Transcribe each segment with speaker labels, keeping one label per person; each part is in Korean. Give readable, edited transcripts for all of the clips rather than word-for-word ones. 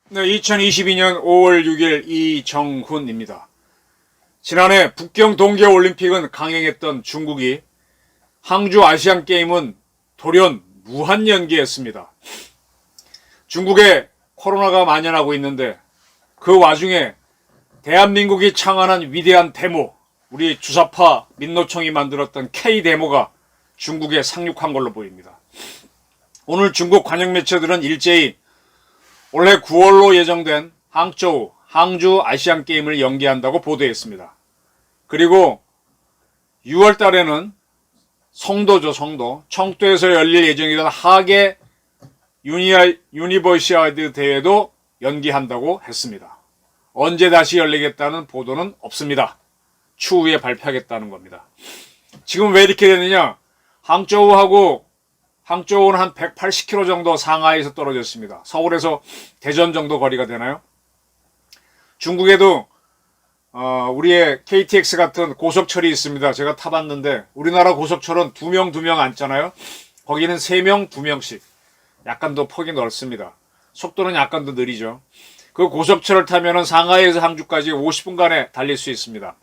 Speaker 1: 네, 2022년 5월 6일 이정훈입니다. 지난해 북경 동계올림픽은 강행했던 중국이 항주 아시안게임은 돌연 무한연기했습니다. 중국에 코로나가 만연하고 있는데 그 와중에 대한민국이 창안한 위대한 데모, 우리 주사파 민노총이 만들었던 K데모가 중국에 상륙한 걸로 보입니다. 오늘 중국 관영 매체들은 일제히 올해 9월로 예정된 항주 아시안게임을 연기한다고 보도했습니다. 그리고 6월 달에는 성도죠, 성도. 청도에서 열릴 예정이던 하계 유니버시아드 대회도 연기한다고 했습니다. 언제 다시 열리겠다는 보도는 없습니다. 추후에 발표하겠다는 겁니다. 지금 왜 이렇게 되느냐? 항저우는 한 180km 정도 상하이에서 떨어졌습니다. 서울에서 대전 정도 거리가 되나요? 중국에도 우리의 KTX 같은 고속철이 있습니다. 제가 타봤는데 우리나라 고속철은 2명 앉잖아요. 거기는 3명, 2명씩. 약간 더 폭이 넓습니다. 속도는 약간 더 느리죠. 그 고속철을 타면은 상하이에서 항주까지 50분간에 달릴 수 있습니다.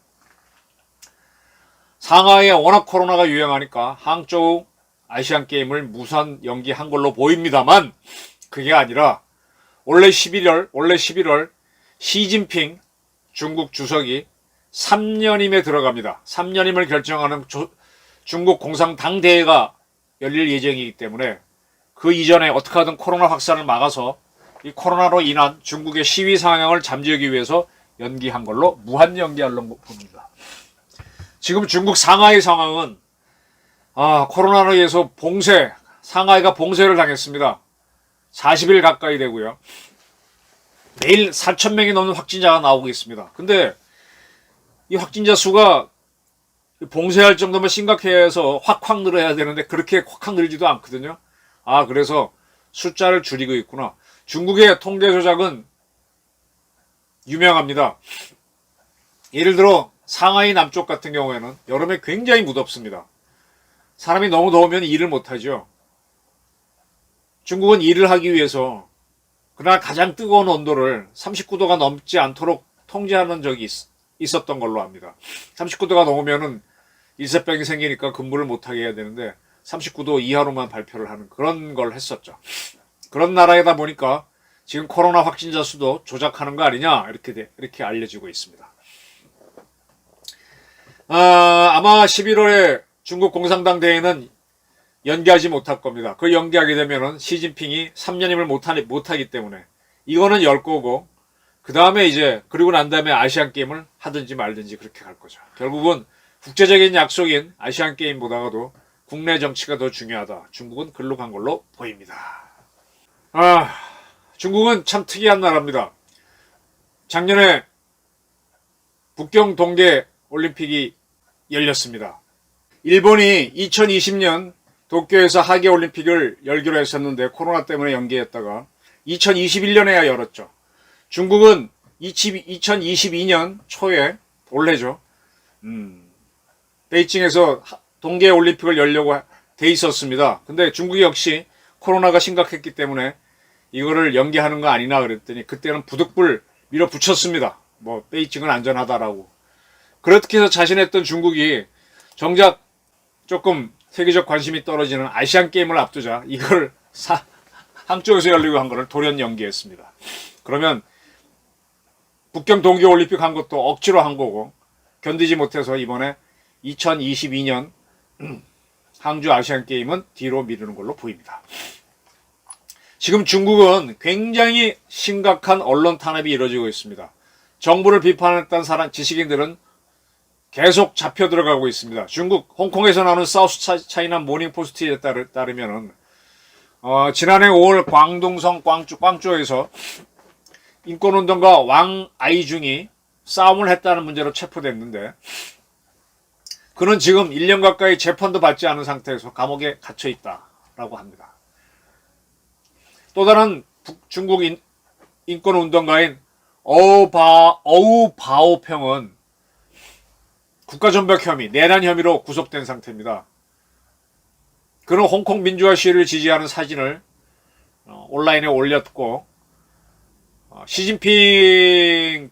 Speaker 1: 상하이에 워낙 코로나가 유행하니까 항저우 아시안게임을 무산 연기한 걸로 보입니다만 그게 아니라 올해 11월 시진핑 중국 주석이 3년임에 들어갑니다. 3년임을 결정하는 중국 공산당 대회가 열릴 예정이기 때문에 그 이전에 어떻게 하든 코로나 확산을 막아서 이 코로나로 인한 중국의 시위 상황을 잠재우기 위해서 연기한 걸로 무한 연기하려고 봅니다. 지금 중국 상하이 상황은 코로나로 인해서 상하이가 봉쇄를 당했습니다. 40일 가까이 되고요. 매일 4,000명이 넘는 확진자가 나오고 있습니다. 근데 이 확진자 수가 봉쇄할 정도면 심각해서 확 늘어야 되는데 그렇게 확 늘지도 않거든요. 그래서 숫자를 줄이고 있구나. 중국의 통계 조작은 유명합니다. 예를 들어 상하이 남쪽 같은 경우에는 여름에 굉장히 무덥습니다. 사람이 너무 더우면 일을 못하죠. 중국은 일을 하기 위해서 그날 가장 뜨거운 온도를 39도가 넘지 않도록 통제하는 적이 있었던 걸로 압니다. 39도가 넘으면은 일사병이 생기니까 근무를 못하게 해야 되는데 39도 이하로만 발표를 하는 그런 걸 했었죠. 그런 나라이다 보니까 지금 코로나 확진자 수도 조작하는 거 아니냐 이렇게 알려지고 있습니다. 아마 11월에 중국 공산당 대회는 연기하지 못할 겁니다. 그 연기하게 되면은 시진핑이 3년임을 못하기 때문에 이거는 열 거고 그 다음에 그리고 난 다음에 아시안게임을 하든지 말든지 그렇게 갈 거죠. 결국은 국제적인 약속인 아시안게임보다도 국내 정치가 더 중요하다. 중국은 글로 간 걸로 보입니다. 중국은 참 특이한 나라입니다. 작년에 북경 동계 올림픽이 열렸습니다. 일본이 2020년 도쿄에서 하계올림픽을 열기로 했었는데 코로나 때문에 연기했다가 2021년에야 열었죠. 중국은 2022년 초에 올해죠. 베이징에서 동계올림픽을 열려고 돼 있었습니다. 근데 중국이 역시 코로나가 심각했기 때문에 이거를 연기하는 거 아니나 그랬더니 그때는 부득불 밀어붙였습니다. 베이징은 안전하다라고. 그렇게 해서 자신했던 중국이 정작 조금 세계적 관심이 떨어지는 아시안게임을 앞두자 이걸 항저우에서 열리고 한 거를 돌연 연기했습니다. 그러면 북경 동계올림픽 한 것도 억지로 한 거고 견디지 못해서 이번에 2022년 항주 아시안게임은 뒤로 미루는 걸로 보입니다. 지금 중국은 굉장히 심각한 언론 탄압이 이루어지고 있습니다. 정부를 비판했던 지식인들은 계속 잡혀 들어가고 있습니다. 중국 홍콩에서 나오는 사우스 차이나 모닝포스트에 따르면은 지난해 5월 광둥성 광주에서 인권운동가 왕 아이중이 싸움을 했다는 문제로 체포됐는데 그는 지금 1년 가까이 재판도 받지 않은 상태에서 감옥에 갇혀 있다라고 합니다. 또 다른 중국 인권운동가인 어우 바오평은 국가전백 혐의, 내란 혐의로 구속된 상태입니다. 그는 홍콩 민주화 시위를 지지하는 사진을 온라인에 올렸고 시진핑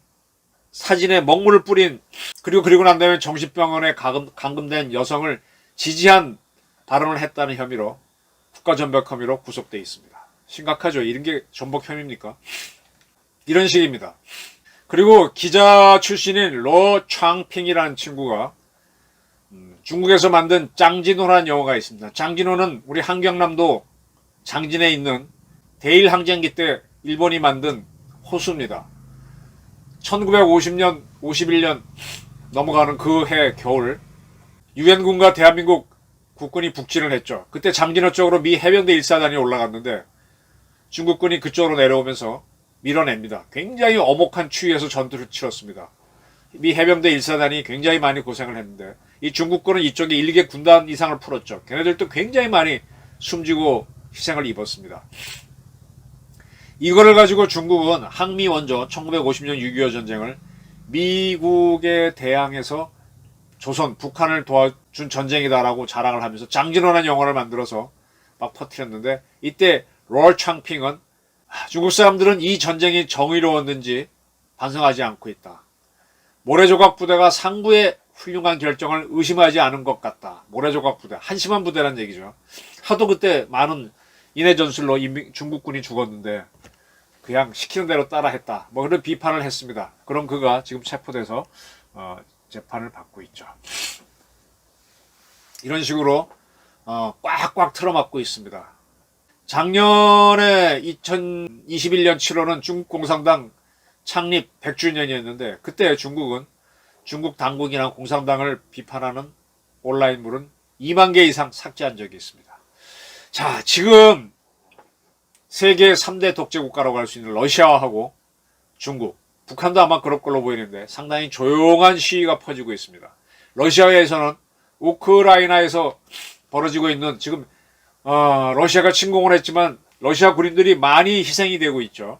Speaker 1: 사진에 먹물을 뿌린 그리고 난 다음에 정신병원에 감금된 여성을 지지한 발언을 했다는 혐의로 국가전백 혐의로 구속돼 있습니다. 심각하죠. 이런 게 전복 혐의입니까? 이런 식입니다. 그리고 기자 출신인 로 창핑이라는 친구가 중국에서 만든 짱진호라는 영화가 있습니다. 짱진호는 우리 한경남도 장진에 있는 대일 항쟁기 때 일본이 만든 호수입니다. 1950년, 51년 넘어가는 그 해 겨울 유엔군과 대한민국 국군이 북진을 했죠. 그때 장진호 쪽으로 미 해병대 1사단이 올라갔는데 중국군이 그쪽으로 내려오면서 밀어냅니다. 굉장히 엄혹한 추위에서 전투를 치렀습니다. 미 해병대 1사단이 굉장히 많이 고생을 했는데 이 중국군은 이쪽에 1개 군단 이상을 풀었죠. 걔네들도 굉장히 많이 숨지고 희생을 입었습니다. 이거를 가지고 중국은 항미 원조 1950년 6.25 전쟁을 미국에 대항해서 조선, 북한을 도와준 전쟁이다라고 자랑을 하면서 장진호라는 영화를 만들어서 막 퍼뜨렸는데 이때 롤 창핑은 중국 사람들은 이 전쟁이 정의로웠는지 반성하지 않고 있다. 모래조각 부대가 상부의 훌륭한 결정을 의심하지 않은 것 같다. 모래조각 부대, 한심한 부대란 얘기죠. 하도 그때 많은 인해 전술로 중국군이 죽었는데 그냥 시키는 대로 따라했다. 뭐 그런 비판을 했습니다. 그럼 그가 지금 체포돼서 재판을 받고 있죠. 이런 식으로 꽉꽉 틀어막고 있습니다. 작년에 2021년 7월은 중국 공산당 창립 100주년이었는데 그때 중국은 중국 당국이나 공산당을 비판하는 온라인물은 2만 개 이상 삭제한 적이 있습니다. 자, 지금 세계 3대 독재 국가라고 할 수 있는 러시아하고 중국, 북한도 아마 그럴 걸로 보이는데 상당히 조용한 시위가 퍼지고 있습니다. 러시아에서는 우크라이나에서 벌어지고 있는 지금 러시아가 침공을 했지만 러시아 군인들이 많이 희생이 되고 있죠.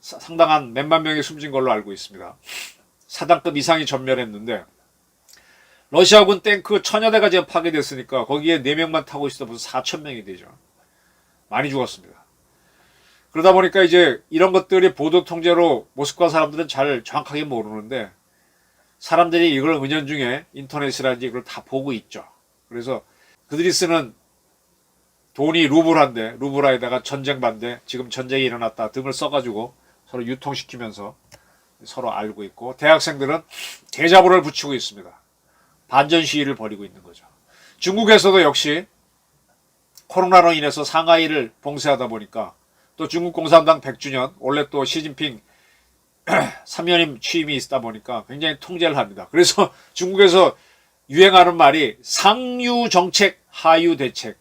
Speaker 1: 상당한 몇만 명이 숨진 걸로 알고 있습니다. 사단급 이상이 전멸했는데 러시아군 탱크 1000여 대가 지금 파괴됐으니까 거기에 4명만 타고 있어도 무슨 4000명이 되죠. 많이 죽었습니다. 그러다 보니까 이제 이런 것들이 보도 통제로 모스크바 사람들은 잘 정확하게 모르는데 사람들이 이걸 은연중에 인터넷이라든지 이걸 다 보고 있죠. 그래서 그들이 쓰는 돈이 루블한데 루블화에다가 전쟁 반대, 지금 전쟁이 일어났다 등을 써가지고 서로 유통시키면서 서로 알고 있고 대학생들은 대자보를 붙이고 있습니다. 반전 시위를 벌이고 있는 거죠. 중국에서도 역시 코로나로 인해서 상하이를 봉쇄하다 보니까 또 중국 공산당 100주년 원래 또 시진핑 3연임 취임이 있다 보니까 굉장히 통제를 합니다. 그래서 중국에서 유행하는 말이 상유 정책, 하유 대책.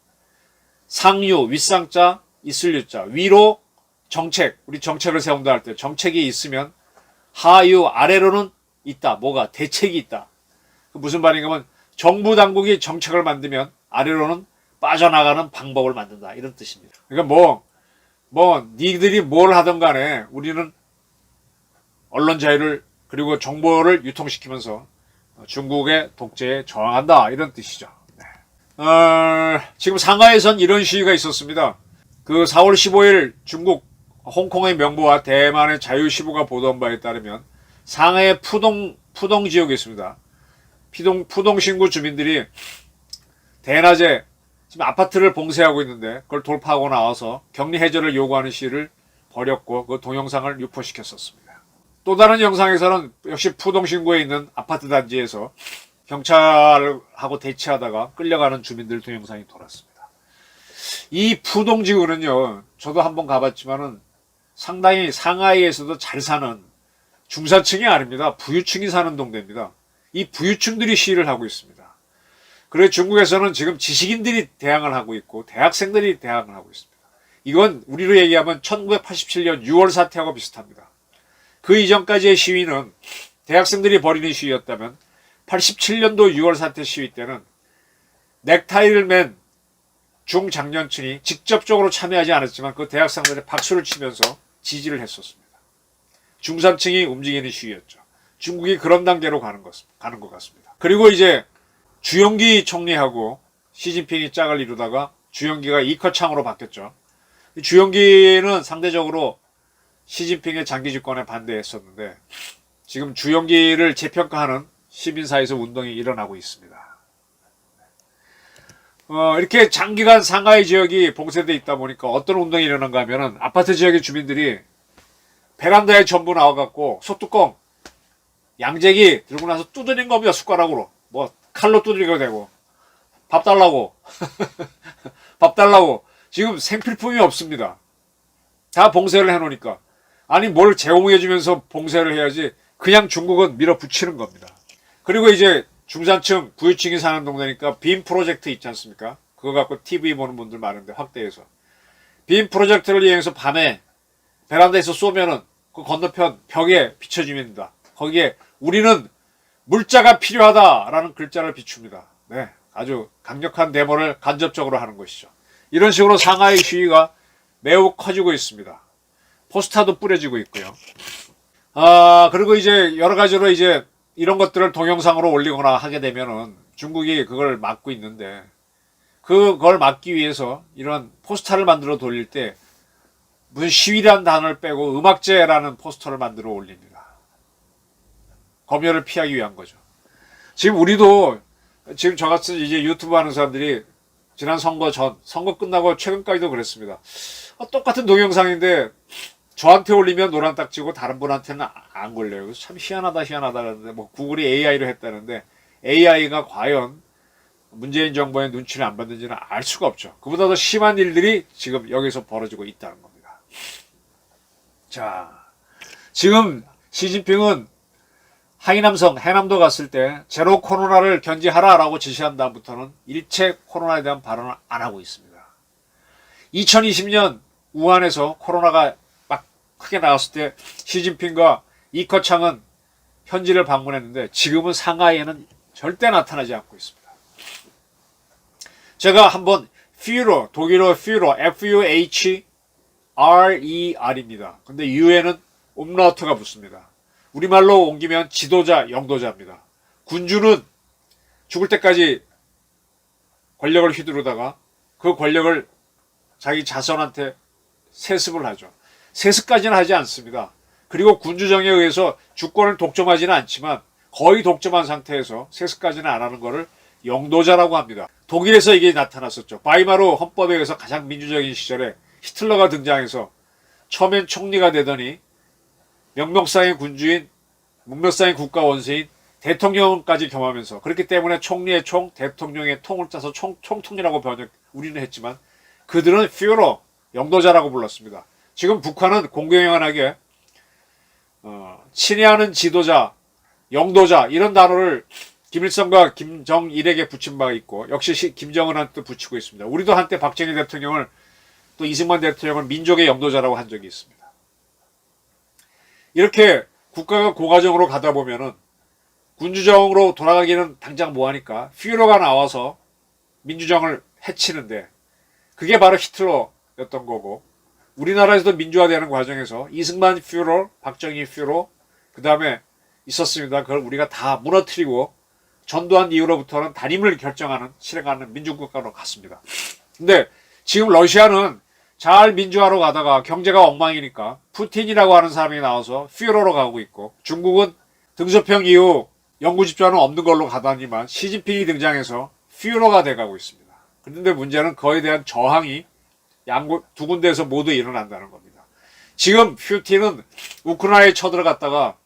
Speaker 1: 상유, 윗상자, 있을유자. 위로 정책, 우리 정책을 세운다 할 때 정책이 있으면 하유, 아래로는 있다. 뭐가? 대책이 있다. 무슨 말인가 하면 정부 당국이 정책을 만들면 아래로는 빠져나가는 방법을 만든다. 이런 뜻입니다. 그러니까 니들이 뭘 하든 간에 우리는 언론 자유를 그리고 정보를 유통시키면서 중국의 독재에 저항한다. 이런 뜻이죠. 지금 상하이에선 이런 시위가 있었습니다. 그 4월 15일 중국 홍콩의 명보와 대만의 자유시보가 보도한 바에 따르면 상하이의 푸동 지역에 있습니다. 푸동 신구 주민들이 대낮에 지금 아파트를 봉쇄하고 있는데 그걸 돌파하고 나와서 격리 해제를 요구하는 시위를 벌였고 그 동영상을 유포시켰었습니다. 또 다른 영상에서는 역시 푸동 신구에 있는 아파트 단지에서 경찰하고 대치하다가 끌려가는 주민들 동영상이 돌았습니다. 이 푸동 지구는요, 저도 한번 가봤지만은 상당히 상하이에서도 잘 사는 중산층이 아닙니다. 부유층이 사는 동네입니다. 이 부유층들이 시위를 하고 있습니다. 그래서 중국에서는 지금 지식인들이 대항을 하고 있고 대학생들이 대항을 하고 있습니다. 이건 우리로 얘기하면 1987년 6월 사태하고 비슷합니다. 그 이전까지의 시위는 대학생들이 벌이는 시위였다면 87년도 6월 사태 시위 때는 넥타이를 맨 중장년층이 직접적으로 참여하지 않았지만 그 대학생들의 박수를 치면서 지지를 했었습니다. 중산층이 움직이는 시위였죠. 중국이 그런 단계로 가는 것 같습니다. 그리고 이제 주영기 총리하고 시진핑이 짝을 이루다가 주영기가 이커창으로 바뀌었죠. 주영기는 상대적으로 시진핑의 장기 집권에 반대했었는데 지금 주영기를 재평가하는 시민사회에서 운동이 일어나고 있습니다. 이렇게 장기간 상하이 지역이 봉쇄되어 있다 보니까 어떤 운동이 일어난가 하면은 아파트 지역의 주민들이 베란다에 전부 나와갖고 소뚜껑 양재기 들고 나서 두드린 겁니다. 숟가락으로. 뭐 칼로 두드리게 되고 밥 달라고 밥 달라고. 지금 생필품이 없습니다. 다 봉쇄를 해놓으니까. 아니 뭘 제공해주면서 봉쇄를 해야지. 그냥 중국은 밀어붙이는 겁니다. 그리고 이제 중산층 부유층이 사는 동네니까 빔 프로젝트 있지 않습니까? 그거 갖고 TV 보는 분들 많은데 확대해서 빔 프로젝트를 이용해서 밤에 베란다에서 쏘면은 그 건너편 벽에 비춰집니다. 거기에 우리는 물자가 필요하다라는 글자를 비춥니다. 네, 아주 강력한 데모를 간접적으로 하는 것이죠. 이런 식으로 상하이 시위가 매우 커지고 있습니다. 포스터도 뿌려지고 있고요. 그리고 이제 여러 가지로 이제 이런 것들을 동영상으로 올리거나 하게 되면은 중국이 그걸 막고 있는데 그걸 막기 위해서 이런 포스터를 만들어 돌릴 때 무슨 시위라는 단어를 빼고 음악제라는 포스터를 만들어 올립니다. 검열을 피하기 위한 거죠. 지금 우리도 지금 저같이 이제 유튜브 하는 사람들이 지난 선거 끝나고 최근까지도 그랬습니다. 똑같은 동영상인데 저한테 올리면 노란 딱 찍고 다른 분한테는 안 걸려요. 그래서 참 희한하다 그러는데 뭐 구글이 AI로 했다는데 AI가 과연 문재인 정부의 눈치를 안 받는지는 알 수가 없죠. 그보다 더 심한 일들이 지금 여기서 벌어지고 있다는 겁니다. 자, 지금 시진핑은 하이남성 해남도 갔을 때 제로 코로나를 견지하라라고 지시한 다음부터는 일체 코로나에 대한 발언을 안 하고 있습니다. 2020년 우한에서 코로나가 막 크게 나왔을 때 시진핑과 이커창은 현지를 방문했는데 지금은 상하이에는 절대 나타나지 않고 있습니다. 제가 한번 퓨러, 독일어 퓨러, F-U-H-R-E-R입니다. 근데 U에는 옴라우트가 붙습니다. 우리말로 옮기면 지도자, 영도자입니다. 군주는 죽을 때까지 권력을 휘두르다가 그 권력을 자기 자손한테 세습을 하죠. 세습까지는 하지 않습니다. 그리고 군주정에 의해서 주권을 독점하지는 않지만 거의 독점한 상태에서 세습까지는 안 하는 것을 영도자라고 합니다. 독일에서 이게 나타났었죠. 바이마르 헌법에 의해서 가장 민주적인 시절에 히틀러가 등장해서 처음엔 총리가 되더니 명명상의 군주인 문명상의 국가 원수인 대통령까지 겸하면서 그렇기 때문에 총리의 총, 대통령의 통을 짜서 총통이라고 우리는 했지만 그들은 퓨러, 영도자라고 불렀습니다. 지금 북한은 공공연하게 친애하는 지도자, 영도자 이런 단어를 김일성과 김정일에게 붙인 바가 있고 역시 김정은한테도 붙이고 있습니다. 우리도 한때 박정희 대통령을 또 이승만 대통령을 민족의 영도자라고 한 적이 있습니다. 이렇게 국가가 고가정으로 가다 보면은 군주정으로 돌아가기는 당장 뭐하니까 퓨러가 나와서 민주정을 해치는데 그게 바로 히틀러였던 거고 우리나라에서도 민주화되는 과정에서 이승만 퓨러, 박정희 퓨러 그 다음에 있었습니다. 그걸 우리가 다 무너뜨리고 전두환 이후로부터는 단임을 결정하는 실행하는 민주국가로 갔습니다. 근데 지금 러시아는 잘 민주화로 가다가 경제가 엉망이니까 푸틴이라고 하는 사람이 나와서 퓨러로 가고 있고 중국은 등소평 이후 영구집권은 없는 걸로 가다니만 시진핑이 등장해서 퓨러가 돼가고 있습니다. 그런데 문제는 그에 대한 저항이 두 군데에서 모두 일어난다는 겁니다. 지금 푸틴은 우크라이나에 쳐들어갔다가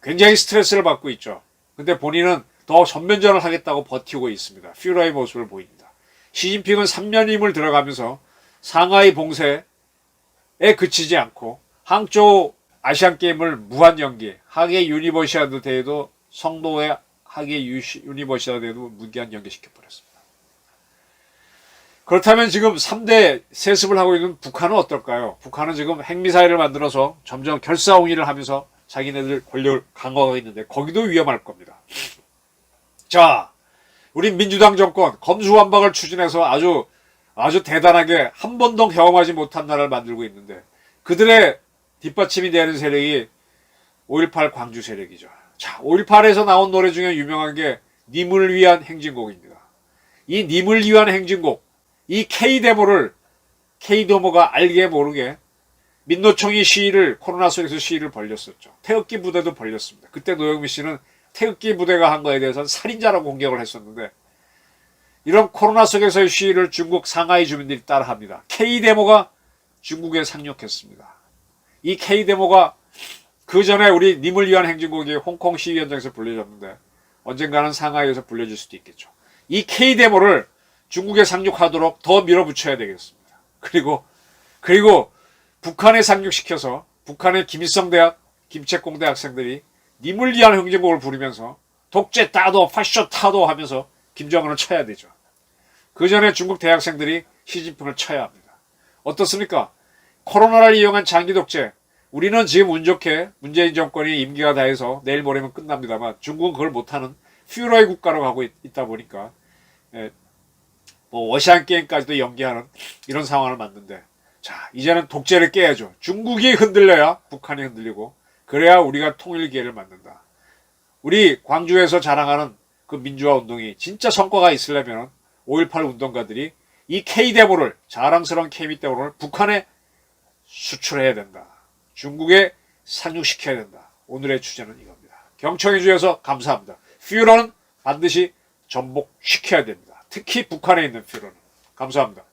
Speaker 1: 굉장히 스트레스를 받고 있죠. 근데 본인은 더 전면전을 하겠다고 버티고 있습니다. 퓨러의 모습을 보입니다. 시진핑은 3년임을 들어가면서 상하이 봉쇄에 그치지 않고 항저우 아시안게임을 무한 연기, 하계 유니버시아드 대회도 성도의 하계 유니버시아드 대회도 무기한 연기시켜버렸습니다. 그렇다면 지금 3대 세습을 하고 있는 북한은 어떨까요? 북한은 지금 핵미사일을 만들어서 점점 결사옹위를 하면서 자기네들 권력을 강화하고 있는데 거기도 위험할 겁니다. 자, 우리 민주당 정권 검수완박을 추진해서 아주 대단하게 한 번도 경험하지 못한 나라를 만들고 있는데 그들의 뒷받침이 되는 세력이 5.18 광주 세력이죠. 자, 5.18에서 나온 노래 중에 유명한 게 님을 위한 행진곡입니다. 이 님을 위한 행진곡, 이 K데모가 알게 모르게 민노총이 코로나 속에서 시위를 벌였었죠. 태극기 부대도 벌였습니다. 그때 노영민 씨는 태극기 부대가 한 거에 대해서는 살인자라고 공격을 했었는데, 이런 코로나 속에서의 시위를 중국 상하이 주민들이 따라합니다. K데모가 중국에 상륙했습니다. 이 K데모가 그 전에 우리 님을 위한 행진곡이 홍콩 시위 현장에서 불려졌는데 언젠가는 상하이에서 불려질 수도 있겠죠. 이 K데모를 중국에 상륙하도록 더 밀어붙여야 되겠습니다. 그리고 북한에 상륙시켜서 북한의 김일성대학, 김책공대 학생들이 님을 위한 행진곡을 부르면서 독재 따도 파쇼 타도 하면서 김정은을 쳐야 되죠. 그 전에 중국 대학생들이 시진핑을 쳐야 합니다. 어떻습니까? 코로나를 이용한 장기 독재. 우리는 지금 운 좋게 문재인 정권이 임기가 다해서 내일 모레면 끝납니다만 중국은 그걸 못하는 퓨러의 국가로 가고 있다 보니까 워시안 게임까지도 연기하는 이런 상황을 만드는데, 자, 이제는 독재를 깨야죠. 중국이 흔들려야 북한이 흔들리고, 그래야 우리가 통일 기회를 만든다. 우리 광주에서 자랑하는 그 민주화 운동이 진짜 성과가 있으려면 5.18 운동가들이 이 K데모를, 자랑스러운 K데모를 북한에 수출해야 된다. 중국에 상륙시켜야 된다. 오늘의 주제는 이겁니다. 경청해 주셔서 감사합니다. 퓨러는 반드시 전복시켜야 됩니다. 특히 북한에 있는 퓨러는. 감사합니다.